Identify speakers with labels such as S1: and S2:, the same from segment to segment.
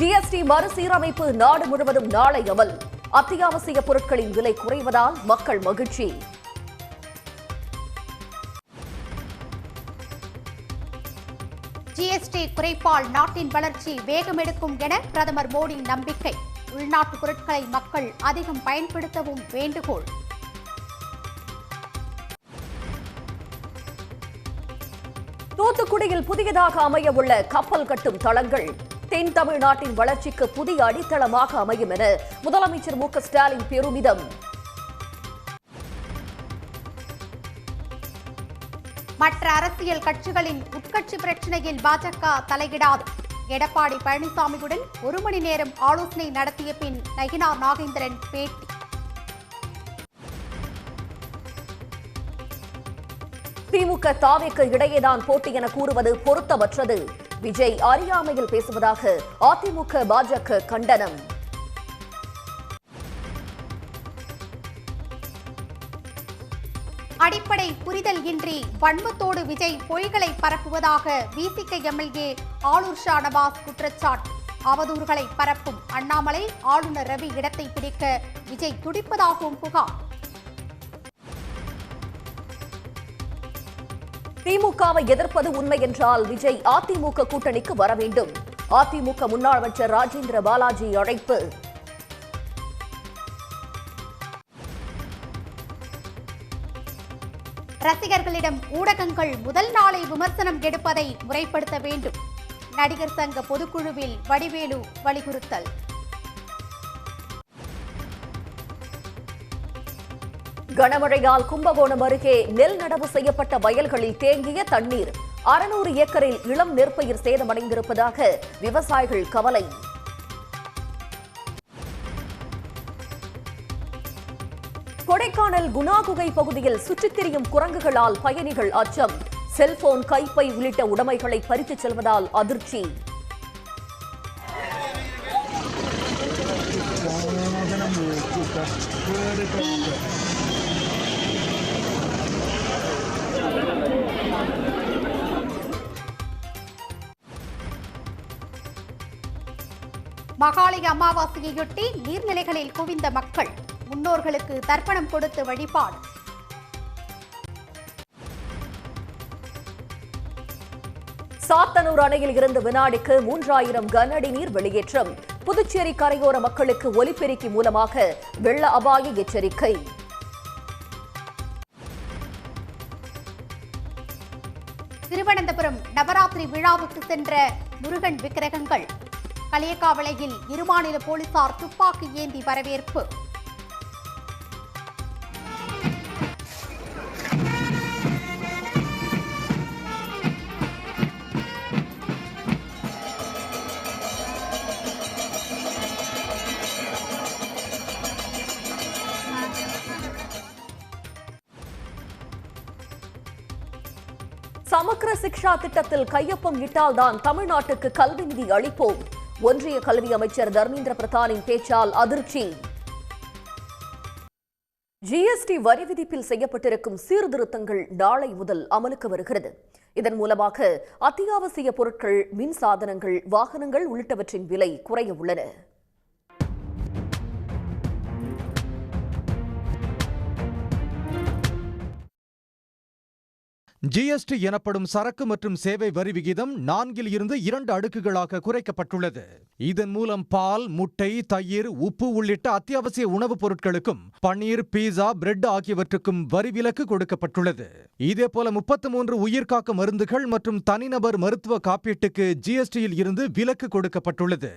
S1: GST மறுசீரமைப்பு நாடு முழுவதும் நாளை அமல். அத்தியாவசிய பொருட்களின் விலை குறைவதால் மக்கள் மகிழ்ச்சி.
S2: ஜிஎஸ்டி குறைப்பால் நாட்டின் வளர்ச்சி வேகமெடுக்கும் என பிரதமர் மோடி நம்பிக்கை. உள்நாட்டு பொருட்களை மக்கள் அதிகம் பயன்படுத்தவும் வேண்டுகோள்.
S1: தூத்துக்குடியில் புதியதாக அமைய உள்ள கப்பல் கட்டும் தளங்கள் தென் தமிழ்நாட்டின் வளர்ச்சிக்கு புதிய அடித்தளமாக அமையும் என முதலமைச்சர் மு.க.ஸ்டாலின் பெருமிதம்.
S2: மற்ற அரசியல் கட்சிகளின் உட்கட்சி பிரச்சனையில் பாஜக தலையிடாது. எடப்பாடி பழனிசாமியுடன் 1 மணி நேரம் ஆலோசனை நடத்திய பின் நயினார் நாகேந்திரன் பேட்டி.
S1: திமுக தாவேக்கு இடையேதான் போட்டி என கூறுவது பொருத்தமற்றது. விஜய் அறியாமையில் பேசுவதாக அதிமுக பாஜக கண்டனம்.
S2: அடிப்படை புரிதல் இன்றி வன்மத்தோடு விஜய் பொய்களை பரப்புவதாக விசிக எம்எல்ஏ ஆளூர் ஷா நவாஸ் குற்றச்சாட்டு. அவதூறுகளை பரப்பும் அண்ணாமலை ஆளுநர் ரவி இடத்தை பிடிக்க விஜய் துடிப்பதாகவும் புகார்.
S1: திமுகவை எதிர்ப்பது உண்மை என்றால் விஜய் அதிமுக கூட்டணிக்கு வர வேண்டும். அதிமுக முன்னாள் அமைச்சர் ராஜேந்திர பாலாஜி அழைப்பு.
S2: ரசிகர்களிடம் ஊடகங்கள் முதல் நாளை விமர்சனம் எடுப்பதை முறைப்படுத்த வேண்டும். நடிகர் சங்க பொதுக்குழுவில் வடிவேலு வலியுறுத்தல்.
S1: கனமழையால் கும்பகோணம் அருகே நெல் நடவு செய்யப்பட்ட வயல்களில் தேங்கிய தண்ணீர். 600 ஏக்கரில் இளம் நெற்பயிர் சேதமடைந்திருப்பதாக விவசாயிகள் கவலை. கொடைக்கானல் குணா குகை பகுதியில் சுற்றித் திரியும் குரங்குகளால் பயணிகள் அச்சம். செல்போன், கைப்பை உள்ளிட்ட உடைமைகளை பறித்துச் செல்வதால் அதிர்ச்சி.
S2: மகாலய அமாவாசையையொட்டி நீர்நிலைகளில் குவிந்த மக்கள். முன்னோர்களுக்கு தர்ப்பணம் கொடுத்து வழிபாடு.
S1: சாத்தனூர் அணையில் இருந்து வினாடிக்கு 3000 கன அடி நீர் வெளியேற்றம். புதுச்சேரி கரையோர மக்களுக்கு ஒலிபெருக்கி மூலமாக வெள்ள அபாய எச்சரிக்கை.
S2: திருவனந்தபுரம் நவராத்திரி விழாவுக்கு சென்ற முருகன் விக்கிரகங்கள். களியக்காவிளையில் 2 மாநில போலீசார் துப்பாக்கி ஏந்தி வரவேற்பு.
S1: சமக்கிர சிக்ஷா திட்டத்தில் கையொப்பம் இட்டால்தான் தமிழ்நாட்டுக்கு கல்வி நிதி அளிப்போம். ஒன்றிய கல்வி அமைச்சர் தர்மேந்திர பிரதானின் பேச்சால் அதிர்ச்சி. ஜிஎஸ்டி வரி விதிப்பில் செய்யப்பட்டிருக்கும் சீர்திருத்தங்கள் நாளை முதல் அமலுக்கு வருகிறது. இதன் மூலமாக அத்தியாவசிய பொருட்கள், மின் சாதனங்கள், வாகனங்கள் உள்ளிட்டவற்றின் விலை குறைய உள்ளன.
S3: ஜிஎஸ்டி எனப்படும் சரக்கு மற்றும் சேவை வரி விகிதம் 4 இருந்து 2 அடுக்குகளாக குறைக்கப்பட்டுள்ளது. இதன் மூலம் பால், முட்டை, தயிர், உப்பு உள்ளிட்ட அத்தியாவசிய உணவுப் பொருட்களுக்கும் பன்னீர், பீஸா, பிரெட் ஆகியவற்றுக்கும் வரி விலக்கு கொடுக்கப்பட்டுள்ளது. இதேபோல 33 உயிர்காக்க மருந்துகள் மற்றும் தனிநபர் மருத்துவ காப்பீட்டுக்கு ஜிஎஸ்டியில் இருந்து விலக்கு கொடுக்கப்பட்டுள்ளது.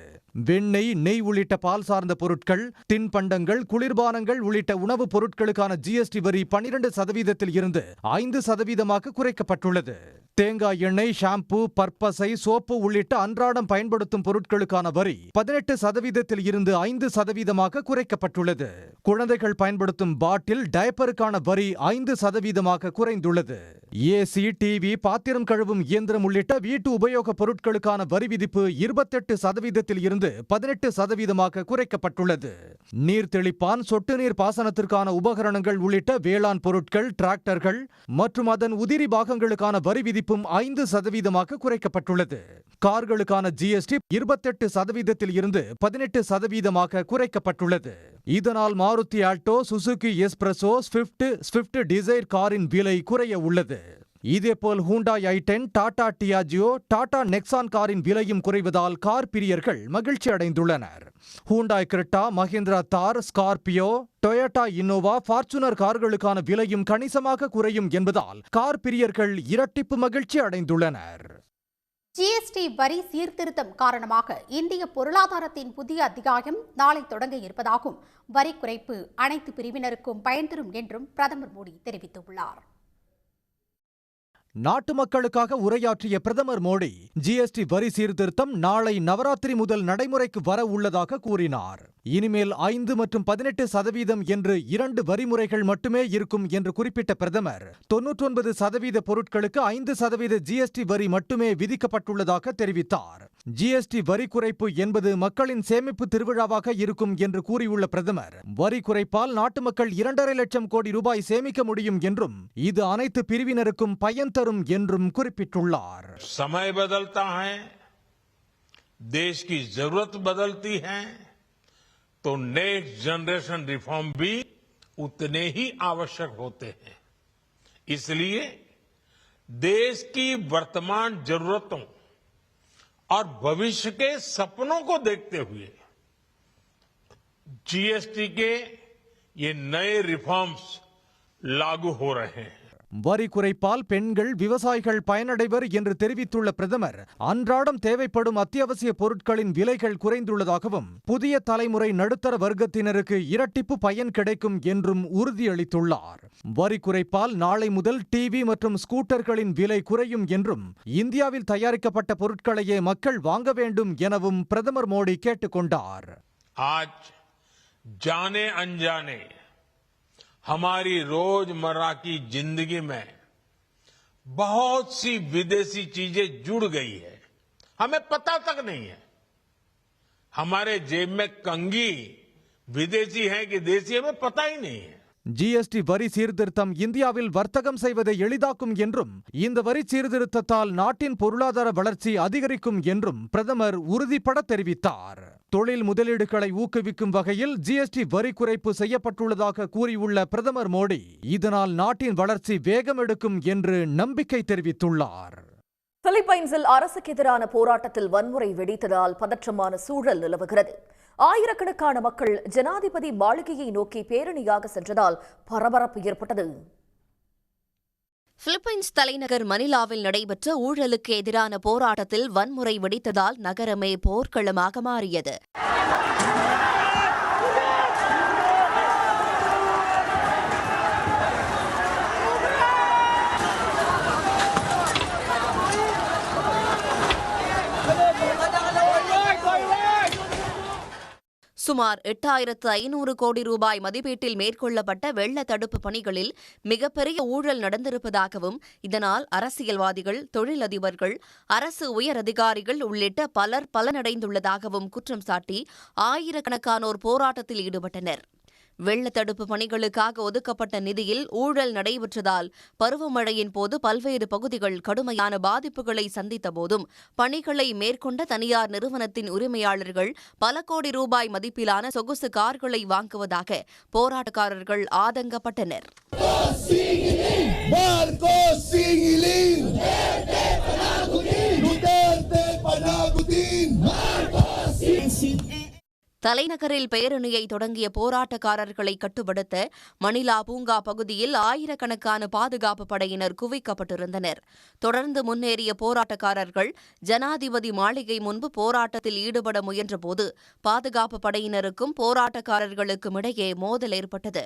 S3: வெண்ணெய், நெய் உள்ளிட்ட பால் சார்ந்த பொருட்கள், தின்பண்டங்கள், குளிர்பானங்கள் உள்ளிட்ட உணவுப் பொருட்களுக்கான ஜிஎஸ்டி வரி 12% இருந்து 5% குறைக்கப்பட்டுள்ளது. தேங்காய் எண்ணெய், ஷாம்பு, பற்பசை, சோப்பு உள்ளிட்ட அன்றாடம் பயன்படுத்தும் பொருட்களுக்கான வரி 18% இருந்து 5% குறைக்கப்பட்டுள்ளது. குழந்தைகள் பயன்படுத்தும் பாட்டில், டயப்பருக்கான வரி 5% குறைந்துள்ளது. ஏசி, டிவி, பாத்திரம் கழுவும் இயந்திரம் உள்ளிட்ட வீட்டு உபயோகப் பொருட்களுக்கான வரி விதிப்பு 28% இருந்து 18% குறைக்கப்பட்டுள்ளது. நீர் தெளிப்பான், சொட்டு நீர் பாசனத்திற்கான உபகரணங்கள் உள்ளிட்ட வேளாண் பொருட்கள், டிராக்டர்கள் மற்றும் அதன் உதிரி பாகங்களுக்கான வரி விதிப்பும் 5% குறைக்கப்பட்டுள்ளது. கார்களுக்கான ஜிஎஸ்டி 28% இருந்து 18% குறைக்கப்பட்டுள்ளது. இதனால் Maruti Alto, Suzuki Spresso, Swift Dzire காரின் விலை குறைய உள்ளது. இதேபோல் Hyundai i10, Tata Tiago, Tata Nexon காரின் விலையும் குறைவதால் கார் பிரியர்கள் மகிழ்ச்சி அடைந்துள்ளனர். ஹூண்டாய் கிரெட்டா, மஹிந்திரா தார், ஸ்கார்பியோ, டொயோட்டா இன்னோவா, ஃபார்ச்சுனர் கார்களுக்கான விலையும் கணிசமாக குறையும் என்பதால் கார் பிரியர்கள் இரட்டிப்பு மகிழ்ச்சி அடைந்துள்ளனர்.
S2: ஜிஎஸ்டி வரி சீர்திருத்தம் காரணமாக இந்திய பொருளாதாரத்தின் புதிய அத்தியாயம் நாளை தொடங்க இருப்பதாகவும், வரி குறைப்பு அனைத்து பிரிவினருக்கும் பயன் தரும் என்றும் பிரதமர் மோடி தெரிவித்துள்ளார்.
S3: நாட்டு மக்களுக்காக உரையாற்றிய பிரதமர் மோடி ஜிஎஸ்டி வரி சீர்திருத்தம் நாளை நவராத்திரி முதல் நடைமுறைக்கு வர உள்ளதாக கூறினார். இனிமேல் 5 மற்றும் 18% என்று 2 வரிமுறைகள் மட்டுமே இருக்கும் என்று குறிப்பிட்ட பிரதமர் 99% பொருட்களுக்கு 5% ஜிஎஸ்டி வரி மட்டுமே விதிக்கப்பட்டுள்ளதாக தெரிவித்தார். ஜிஎஸ்டி வரி குறைப்பு என்பது மக்களின் சேமிப்பு திருவிழாவாக இருக்கும் என்று கூறியுள்ள பிரதமர், வரி குறைப்பால் நாட்டு மக்கள் 2.5 லட்சம் கோடி ரூபாய் சேமிக்க முடியும் என்றும் இது அனைத்து பிரிவினருக்கும் பயன் தரும் என்றும் குறிப்பிட்டுள்ளார்.
S4: समय बदलता है, देश की जरूरत बदलती है, तो नेक्स्ट जनरेशन रिफॉर्म भी उतने ही आवश्यक होते हैं. इसलिए देश की वर्तमान जरूरतों और भविष्य के सपनों को देखते हुए जीएसटी के ये नए रिफॉर्म्स लागू हो रहे हैं.
S3: வரி குறைப்பால் பெண்கள், விவசாயிகள் பயனடைவர் என்று தெரிவித்துள்ள பிரதமர், அன்றாடம் தேவைப்படும் அத்தியாவசிய பொருட்களின் விலைகள் குறைந்துள்ளதாகவும், புதிய தலைமுறை நடுத்தர வர்க்கத்தினருக்கு இரட்டிப்பு பயன் கிடைக்கும் என்றும் உறுதியளித்துள்ளார். வரி குறைப்பால் நாளை முதல் டிவி மற்றும் ஸ்கூட்டர்களின் விலை குறையும் என்றும், இந்தியாவில் தயாரிக்கப்பட்ட பொருட்களையே மக்கள் வாங்க வேண்டும் எனவும் பிரதமர் மோடி கேட்டுக்கொண்டார்.
S4: आज जाने अनजाने हमारी रोजमर्रा की जिंदगी में बहुत सी विदेशी चीजें जुड़ गई है, हमें पता तक नहीं है. हमारे जेब में कंघी विदेशी है कि देसी, हमें पता ही नहीं है.
S3: ஜிஎஸ்டி வரி சீர்திருத்தம் இந்தியாவில் வர்த்தகம் செய்வதை எளிதாக்கும் என்றும், இந்த வரி சீர்திருத்தத்தால் நாட்டின் பொருளாதார வளர்ச்சி அதிகரிக்கும் என்றும் பிரதமர் உறுதிபட தெரிவித்தார். தொழில் முதலீடுகளை ஊக்குவிக்கும் வகையில் ஜிஎஸ்டி வரி குறைப்பு செய்யப்பட்டுள்ளதாக கூறியுள்ள பிரதமர் மோடி, இதனால் நாட்டின் வளர்ச்சி வேகம் எடுக்கும் என்று நம்பிக்கை தெரிவித்துள்ளார்.
S1: பிலிப்பைன்ஸில் அரசுக்கு எதிரான போராட்டத்தில் வன்முறை வெடித்ததால் பதற்றமான சூழல் நிலவுகிறது. ஆயிரக்கணக்கான மக்கள் ஜனாதிபதி மாளிகையை நோக்கி பேரணியாக சென்றதால் பரபரப்பு ஏற்பட்டது.
S5: பிலிப்பைன்ஸ் தலைநகர் மணிலாவில் நடைபெற்ற ஊழலுக்கு எதிரான போராட்டத்தில் வன்முறை வெடித்ததால் நகரமே போர்க்களமாக மாறியது. சுமார் 8,500 கோடி ரூபாய் மதிப்பீட்டில் மேற்கொள்ளப்பட்ட வெள்ள தடுப்பு பணிகளில் மிகப்பெரிய ஊழல் நடந்திருப்பதாகவும், இதனால் அரசியல்வாதிகள், தொழிலதிபர்கள், அரசு உயர் அதிகாரிகள் உள்ளிட்ட பலர் பலனடைந்துள்ளதாகவும் குற்றம் சாட்டி ஆயிரக்கணக்கானோர் போராட்டத்தில் ஈடுபட்டனர். வெள்ள தடுப்பு பணிகளுக்காக ஒதுக்கப்பட்ட நிதியில் ஊழல் நடைபெற்றதால் பருவமழையின் போது பல்வேறு பகுதிகள் கடுமையான பாதிப்புகளை சந்தித்த போதும் பணிகளை மேற்கொண்ட தனியார் நிறுவனத்தின் உரிமையாளர்கள் பல கோடி ரூபாய் மதிப்பிலான சொகுசு கார்களை வாங்குவதாக போராட்டக்காரர்கள் ஆதங்கப்பட்டனர். தலைநகரில் பேரணியை தொடங்கிய போராட்டக்காரர்களை கட்டுப்படுத்த மணிலா பூங்கா பகுதியில் ஆயிரக்கணக்கான பாதுகாப்பு படையினர் குவிக்கப்பட்டிருந்தனர். தொடர்ந்து முன்னேறிய போராட்டக்காரர்கள் ஜனாதிபதி மாளிகை முன்பு போராட்டத்தில் ஈடுபட முயன்றபோது பாதுகாப்பு படையினருக்கும் போராட்டக்காரர்களுக்கும் இடையே மோதல் ஏற்பட்டது.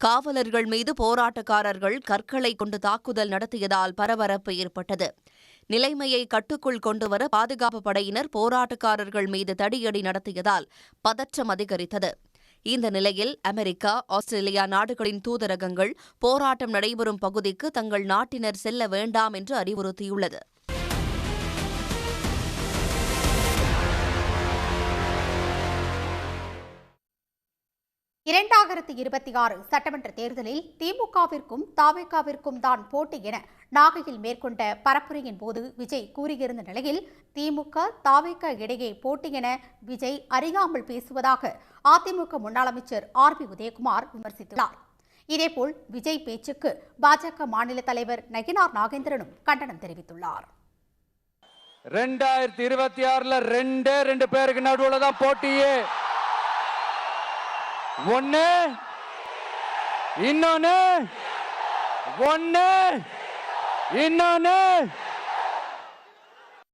S5: காவலர்கள் மீது போராட்டக்காரர்கள் கற்களை கொண்டு தாக்குதல் நடத்தியதால் பரபரப்பு ஏற்பட்டது. நிலைமையை கட்டுக்குள் கொண்டுவர பாதுகாப்பு படையினர் போராட்டக்காரர்கள் மீது தடியடி நடத்தியதால் பதற்றம் அதிகரித்தது. இந்த நிலையில் அமெரிக்கா, ஆஸ்திரேலியா நாடுகளின் தூதரகங்கள் போராட்டம் நடைபெறும் பகுதிக்கு தங்கள் நாட்டினர் செல்ல வேண்டாம் என்று அறிவுறுத்தியுள்ளது.
S2: இரண்டாயிரத்து 26 சட்டமன்ற தேர்தலில் திமுகவிற்கும் தவேகாவிற்கும் தான் போட்டி என நாகையில் மேற்கொண்ட பரப்புரையின் போது விஜய் கூறியிருந்த நிலையில் திமுக தவேகா இடையே போட்டி என விஜய் அறியாமல் பேசுவதாக அதிமுக முன்னாள் அமைச்சர் RB உதயகுமார் விமர்சித்துள்ளார். இதேபோல் விஜய் பேச்சுக்கு பாஜக மாநில தலைவர் நயினார் நாகேந்திரனும் கண்டனம் தெரிவித்துள்ளார்.
S6: 2026 ரெண்டு பேருக்கு நடுவுல தான் போட்டியே. ஒன்னு இன்னொன்னு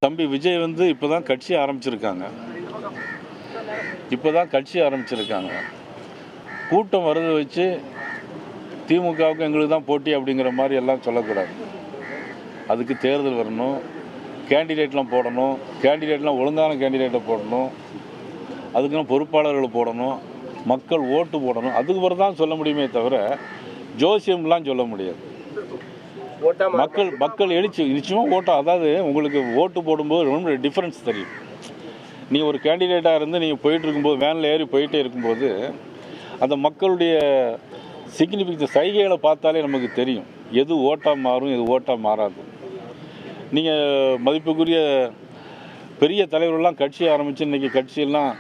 S7: தம்பி விஜய் இப்பதான் கட்சி ஆரம்பிச்சிருக்காங்க. கூட்டம் வரது வச்சு திமுகவுக்கு எங்களுக்கு தான் போட்டி அப்படிங்கிற மாதிரி எல்லாம் சொல்லக்கூடாது. அதுக்கு தேர்தல் வரணும், கேண்டிடேட்லாம் போடணும், கேண்டிடேட்லாம் ஒழுங்கான கேண்டிடேட்டை போடணும், அதுக்குன்னு பொறுப்பாளர்களை போடணும், மக்கள் ஓட்டு போடணும். அதுக்கு பிறகு தான் சொல்ல முடியுமே தவிர ஜோசியம்லாம் சொல்ல முடியாது. மக்கள் எழுச்சி நிச்சயமாக ஓட்டம். அதாவது உங்களுக்கு ஓட்டு போடும்போது ரொம்ப டிஃப்ரென்ஸ் தெரியும். நீங்கள் ஒரு கேண்டிடேட்டாக இருந்து நீங்கள் போயிட்டு இருக்கும்போது, வேனில் ஏறி போயிட்டே இருக்கும்போது அந்த மக்களுடைய சிக்னிஃபிகன்ஸ் சைகைகளை பார்த்தாலே நமக்கு தெரியும் எது ஓட்டாக மாறும், எது ஓட்டாக மாறாது. நீங்கள் மதிப்புக்குரிய பெரிய தலைவர்கள்லாம் கட்சி ஆரம்பித்து இன்றைக்கி கட்சியெல்லாம்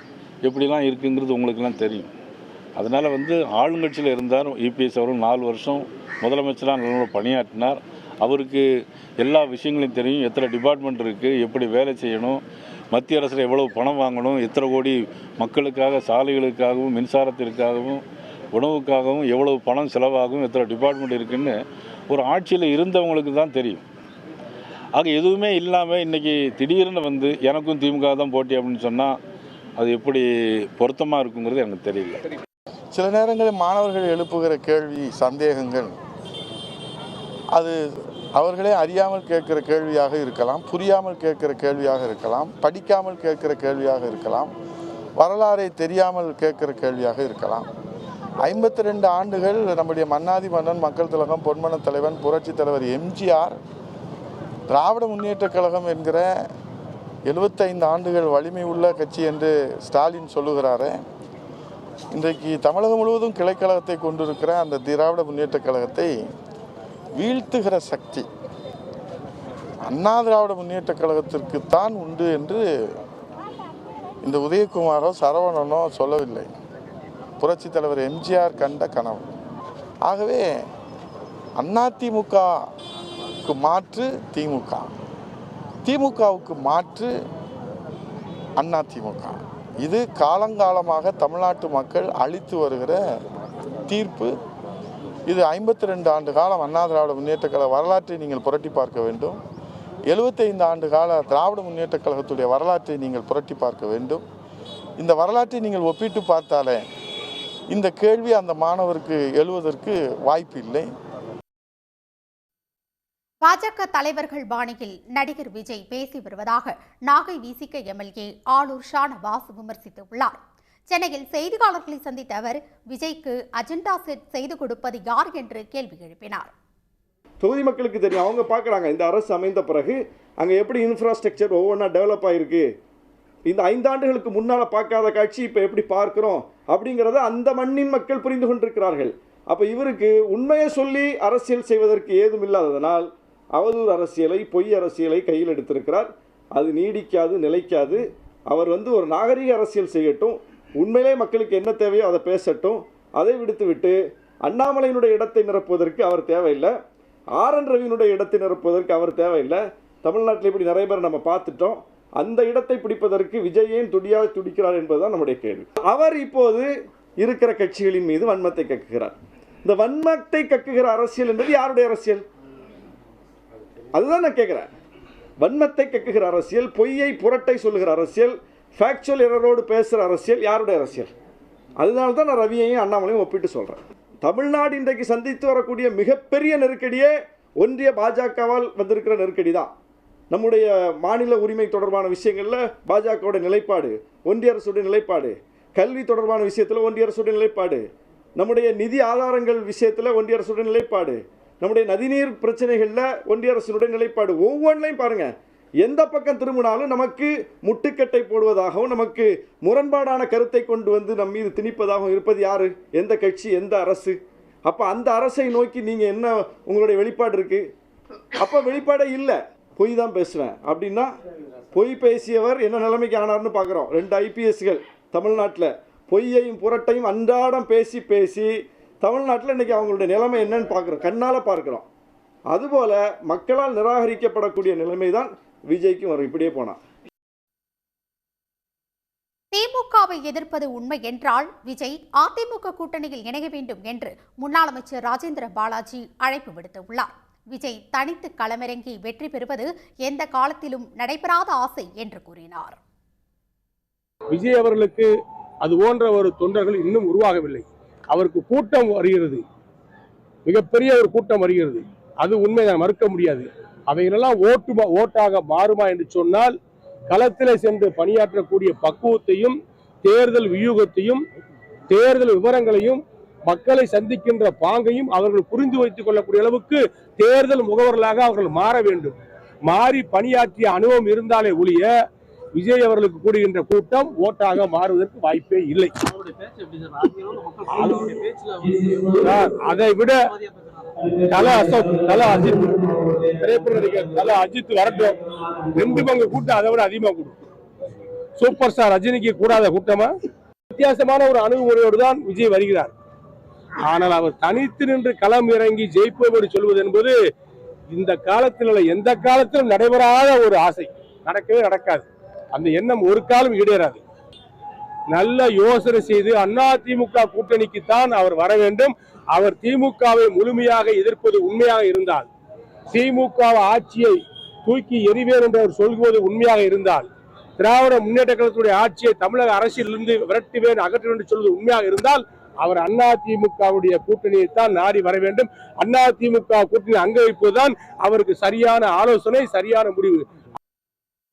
S7: எப்படிலாம் இருக்குங்கிறது உங்களுக்கெல்லாம் தெரியும். அதனால் ஆளுங்கட்சியில் இருந்தார் EPS அவர்கள் 4 வருஷம் முதலமைச்சராக நல்ல பணியாற்றினார். அவருக்கு எல்லா விஷயங்களையும் தெரியும். எத்தனை டிபார்ட்மெண்ட் இருக்குது, எப்படி வேலை செய்யணும், மத்திய அரசில் எவ்வளவு பணம் வாங்கணும், எத்தனை கோடி மக்களுக்காக சாலைகளுக்காகவும் மின்சாரத்திற்காகவும் உணவுக்காகவும் எவ்வளவு பணம் செலவாகும், எத்தனை டிபார்ட்மெண்ட் இருக்குதுன்னு ஒரு ஆட்சியில் இருந்தவங்களுக்கு தான் தெரியும். ஆக எதுவுமே இல்லாமல் இன்றைக்கி திடீர்னு எனக்கும் திமுக தான் போட்டி அப்படின்னு சொன்னால் அது எப்படி பொருத்தமாக இருக்குங்கிறது எனக்கு தெரியல.
S8: சில நேரங்களில் மாணவர்கள் எழுப்புகிற கேள்வி, சந்தேகங்கள் அது அவர்களே அறியாமல் கேட்குற கேள்வியாக இருக்கலாம், புரியாமல் கேட்குற கேள்வியாக இருக்கலாம், படிக்காமல் கேட்குற கேள்வியாக இருக்கலாம், வரலாறை தெரியாமல் கேட்குற கேள்வியாக இருக்கலாம். 52 ஆண்டுகள் நம்முடைய மன்னாதி மன்னன், மக்கள் திலகம், பொன்மன தலைவன், புரட்சி தலைவர் MGR திராவிட முன்னேற்ற கழகம் என்கிற 75 ஆண்டுகள் வலிமை உள்ள கட்சி என்று ஸ்டாலின் சொல்லுகிறாரு. இன்றைக்கு தமிழகம் முழுவதும் கிளைக்கழகத்தை கொண்டிருக்கிற அந்த திராவிட முன்னேற்ற கழகத்தை வீழ்த்துகிற சக்தி அண்ணா திராவிட முன்னேற்ற கழகத்திற்குத்தான் உண்டு என்று இந்த உதயகுமாரோ சரவணனோ சொல்லவில்லை. புரட்சி தலைவர் MGR கண்ட கனவு. ஆகவே அதிமுகவுக்கு மாற்று திமுக, திமுகவுக்கு மாற்று அதிமுக. இது காலங்காலமாக தமிழ்நாட்டு மக்கள் அளித்து வருகிற தீர்ப்பு. இது 52 ஆண்டு காலம் அண்ணா திராவிட முன்னேற்ற கழக வரலாற்றை நீங்கள் புரட்டி பார்க்க வேண்டும். 75 ஆண்டு கால திராவிட முன்னேற்ற கழகத்துடைய வரலாற்றை நீங்கள் புரட்டி பார்க்க வேண்டும். இந்த வரலாற்றை நீங்கள் ஒப்பிட்டு பார்த்தாலே இந்த கேள்வி அந்த மாணவருக்கு எழுவதற்கு வாய்ப்பு இல்லை.
S2: பாஜக தலைவர்கள் பாணியில் நடிகர் விஜய் பேசி வருவதாக நாகை விசிக MLA ஆளூர் ஷானவாஸ் விமர்சித்துள்ளார். சென்னையில் செய்தியாளர்களை சந்தித்த அவர் விஜய்க்கு அஜெண்டா செட் செய்து கொடுப்பது யார் என்று கேள்வி எழுப்பினார்.
S9: தொகுதி மக்களுக்கு தெரியும், அவங்க பார்க்குறாங்க இந்த அரசு அமைந்த பிறகு அங்கே எப்படி இன்ஃப்ராஸ்ட்ரக்சர் ஒவ்வொன்றா டெவலப் ஆகிருக்கு, இந்த 5 ஆண்டுகளுக்கு முன்னால் பார்க்காத காட்சி இப்போ எப்படி பார்க்குறோம் அப்படிங்கிறத அந்த மண்ணின் மக்கள் புரிந்து கொண்டிருக்கிறார்கள். அப்போ இவருக்கு உண்மையை சொல்லி அரசியல் செய்வதற்கு ஏதும் இல்லாததனால் அவதூறு அரசியலை, பொய் அரசியலை கையில் எடுத்திருக்கிறார். அது நீடிக்காது, நிலைக்காது. அவர் ஒரு நாகரிக அரசியல் செய்யட்டும், உண்மையிலே மக்களுக்கு என்ன தேவையோ அதை பேசட்டும். அதை விடுத்துவிட்டு அண்ணாமலையினுடைய இடத்தை நிரப்புவதற்கு அவர் தேவையில்லை, RN ரவியினுடைய இடத்தை நிரப்புவதற்கு அவர் தேவையில்லை. தமிழ்நாட்டில் இப்படி நிறைய பேர் நம்ம பார்த்துட்டோம். அந்த இடத்தை பிடிப்பதற்கு விஜய் ஏன் துடியாக துடிக்கிறார் என்பதுதான் நம்முடைய கேள்வி. அவர் இப்போது இருக்கிற கட்சிகளின் மீது வன்மத்தை கக்குகிறார். இந்த வன்மத்தை கக்குகிற அரசியல் என்பது யாருடைய அரசியல்? அதுதான் நான் கேட்குறேன். வன்மத்தை கக்குகிற அரசியல், பொய்யை புரட்டை சொல்லுகிற அரசியல், ஃபேக்சுவல் எரரோடு பேசுகிற அரசியல் யாருடைய அரசியல்? அதனால தான் நான் ரவியையும் அண்ணாமலையும் ஒப்பிட்டு சொல்கிறேன். தமிழ்நாடு இன்றைக்கு சந்தித்து வரக்கூடிய மிகப்பெரிய நெருக்கடியே ஒன்றிய பாஜகவால் வந்திருக்கிற நெருக்கடி தான். நம்முடைய மாநில உரிமை தொடர்பான விஷயங்களில் பாஜகவோட நிலைப்பாடு, ஒன்றிய அரசுடைய நிலைப்பாடு, கல்வி தொடர்பான விஷயத்தில் ஒன்றிய அரசுடைய நிலைப்பாடு, நம்முடைய நிதி ஆதாரங்கள் விஷயத்தில் ஒன்றிய அரசுடைய நிலைப்பாடு, நம்முடைய நதிநீர் பிரச்சனைகளில் ஒன்றிய அரசுடைய நிலைப்பாடு, ஒவ்வொன்றையும் பாருங்கள், எந்த பக்கம் திரும்பினாலும் நமக்கு முட்டுக்கட்டை போடுவதாகவும் நமக்கு முரண்பாடான கருத்தை கொண்டு வந்து நம் மீது திணிப்பதாகவும் இருப்பது யாரு? எந்த கட்சி, எந்த அரசு? அப்போ அந்த அரசை நோக்கி நீங்கள் என்ன உங்களுடைய வெளிப்பாடு இருக்குது? அப்போ வெளிப்பாடே இல்லை, பொய் தான் பேசுவேன் அப்படின்னா பொய் பேசியவர் என்ன நிலைமைக்கு ஆனார்னு பார்க்குறோம். 2 IPSகள் தமிழ்நாட்டில் பொய்யையும் புரட்டையும் அன்றாடம் பேசி பேசி தமிழ்நாட்டில் இன்றைக்கி அவங்களுடைய நிலைமை என்னன்னு பார்க்குறோம், கண்ணால் பார்க்குறோம். அதுபோல் மக்களால் நிராகரிக்கப்படக்கூடிய நிலைமை தான் விஜய்க்கும் வரும் இப்படியே போனா.
S2: திமுகவை எதிர்ப்பது உண்மை என்றால் விஜய் அதிமுக கூட்டணியில் இணைய வேண்டும் என்று முன்னாள் அமைச்சர் ராஜேந்திர பாலாஜி அழைப்பு விடுத்துள்ளார். விஜய் தனித்து களமிறங்கி வெற்றி பெறுவது எந்த காலத்திலும் நடைபெறாத ஆசை என்று கூறினார்.
S10: விஜய் அவர்களுக்கு அது போன்ற ஒரு தொண்டர்கள் இன்னும் உருவாகவில்லை. அவருக்கு கூட்டம் வருகிறது, மிகப்பெரிய ஒரு கூட்டம் வருகிறது, அது உண்மைதான், மறுக்க முடியாது. அவைகளெல்லாம் ஓட்டாக மாறுமா என்று சொன்னால் களத்தில் சென்று பணியாற்றக்கூடிய பக்குவத்தையும் தேர்தல் வியூகத்தையும் தேர்தல் விவரங்களையும் மக்களை சந்திக்கின்ற பாங்கையும் அவர்கள் புரிந்து வைத்துக் கொள்ளக்கூடிய அளவுக்கு தேர்தல் முகவர்களாக அவர்கள் மாற வேண்டும். மாறி பணியாற்றிய அனுபவம் இருந்தாலே ஒழிய விஜய் அவர்களுக்கு கூடுகின்ற கூட்டம் ஓட்டாக மாறுவதற்கு வாய்ப்பே இல்லை. அதை விட அஜித் வரட்டும், 2 பங்கு கூட்டம் அதை விட அதிகமா கூடும். சூப்பர் ஸ்டார் ரஜினிக்கு கூடாத கூட்டமா? வித்தியாசமான ஒரு அணுகுமுறையோடு தான் விஜய் வருகிறார். ஆனால் அவர் தனித்து நின்று களம் இறங்கி ஜெயிப்போடு சொல்வது என்பது இந்த காலத்தில் எந்த காலத்திலும் நடைபெறாத ஒரு ஆசை, நடக்கவே நடக்காது. அந்த எண்ணம் ஒரு காலம் ஈடேறாது. நல்ல யோசனை செய்து அதிமுக கூட்டணிக்கு தான் அவர் வர வேண்டும். அவர் திமுகவை முழுமையாக எதிர்ப்பது உண்மையாக இருந்தால், திமுக ஆட்சியை தூக்கி எறிவேன் என்று அவர் சொல்வது உண்மையாக இருந்தால், திராவிட முன்னேற்ற கழகத்துடைய ஆட்சியை தமிழக அரசியலிருந்து விரட்டுவேன், அகற்றுவேன் என்று சொல்வது உண்மையாக இருந்தால் அவர் அதிமுகவுடைய கூட்டணியைத்தான் நாடி வர வேண்டும். அதிமுக கூட்டணி அங்க வைப்பதுதான் அவருக்கு சரியான ஆலோசனை, சரியான முடிவு.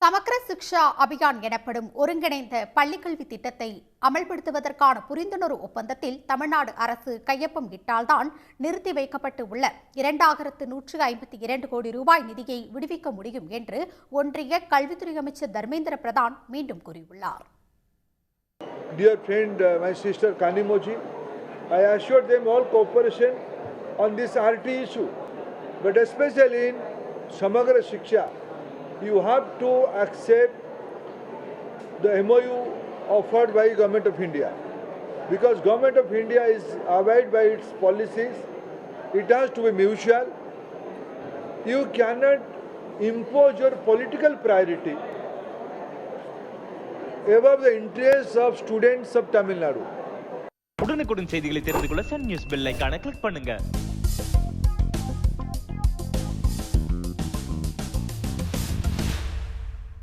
S2: சமக்ர சிக்ஷா அபியான் எனப்படும் ஒருங்கிணைந்த பள்ளிக்கல்வி திட்டத்தை அமல்படுத்துவதற்கான புரிந்துணர்வு ஒப்பந்தத்தில் தமிழ்நாடு அரசு கையொப்பம் இட்டால்தான் நிறுத்தி வைக்கப்பட்டு உள்ள 2152 கோடி ரூபாய் நிதியை விடுவிக்க முடியும் என்று ஒன்றிய கல்வித்துறை அமைச்சர் தர்மேந்திர பிரதான் மீண்டும் கூறியுள்ளார்.
S11: Dear friend, my sister Kanimoji, I assured them all cooperation on this RT issue, but especially in Samagra Shiksha, you have to accept the MOU offered by Government of India, because Government of India is abide by its policies. It has to be mutual. You cannot impose your political priority above the interests of students of Tamil Nadu.
S12: உடனுக்குடன் செய்திகளை தெரிந்து கொள்ள Sun news bell ஐகானை click பண்ணுங்க.